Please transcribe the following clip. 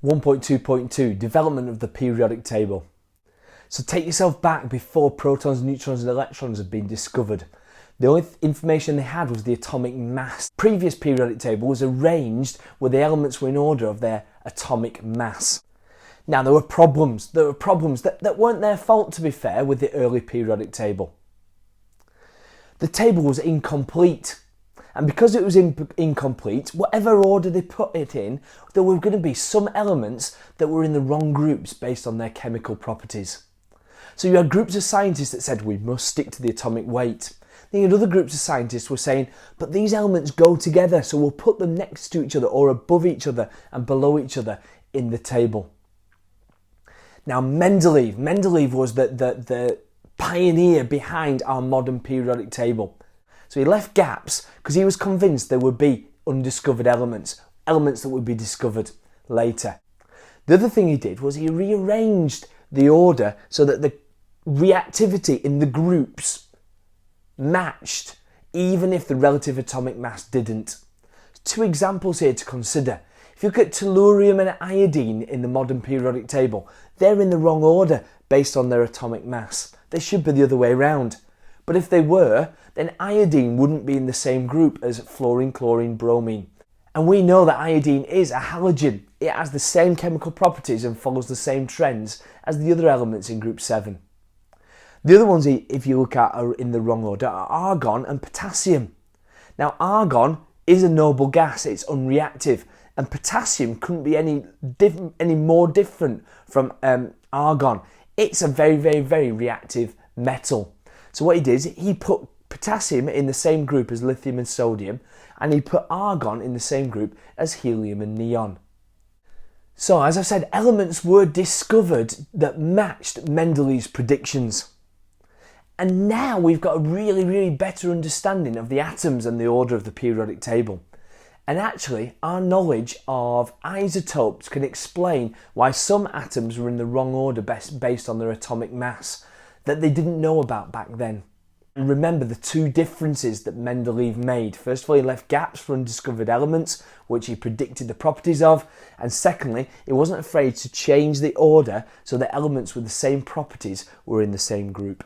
1.2.2 Development of the periodic table. So take yourself back before protons, neutrons and electrons had been discovered. The only information they had was the atomic mass. The previous periodic table was arranged where the elements were in order of their atomic mass. Now there were problems that weren't their fault, to be fair, with the early periodic table. The table was incomplete. And because it was incomplete, whatever order they put it in, there were going to be some elements that were in the wrong groups based on their chemical properties. So you had groups of scientists that said we must stick to the atomic weight. Then you had other groups of scientists were saying, but these elements go together, so we'll put them next to each other or above each other and below each other in the table. Now Mendeleev was the pioneer behind our modern periodic table. So he left gaps because he was convinced there would be undiscovered elements that would be discovered later. The other thing he did was he rearranged the order so that the reactivity in the groups matched, even if the relative atomic mass didn't. Two examples here to consider. If you look at tellurium and iodine in the modern periodic table, they're in the wrong order based on their atomic mass. They should be the other way around. But if they were, then iodine wouldn't be in the same group as fluorine, chlorine, bromine. And we know that iodine is a halogen. It has the same chemical properties and follows the same trends as the other elements in group 7. The other ones, if you look at, are in the wrong order, are argon and potassium. Now argon is a noble gas, it's unreactive, and potassium couldn't be any more different from argon. It's a very, very, very reactive metal. So what he did is he put potassium in the same group as lithium and sodium, and he put argon in the same group as helium and neon. So as I said, elements were discovered that matched Mendeleev's predictions. And now we've got a really, really better understanding of the atoms and the order of the periodic table. And actually, our knowledge of isotopes can explain why some atoms were in the wrong order based on their atomic mass that they didn't know about back then. And remember the two differences that Mendeleev made. First of all, he left gaps for undiscovered elements, which he predicted the properties of. And secondly, he wasn't afraid to change the order so that elements with the same properties were in the same group.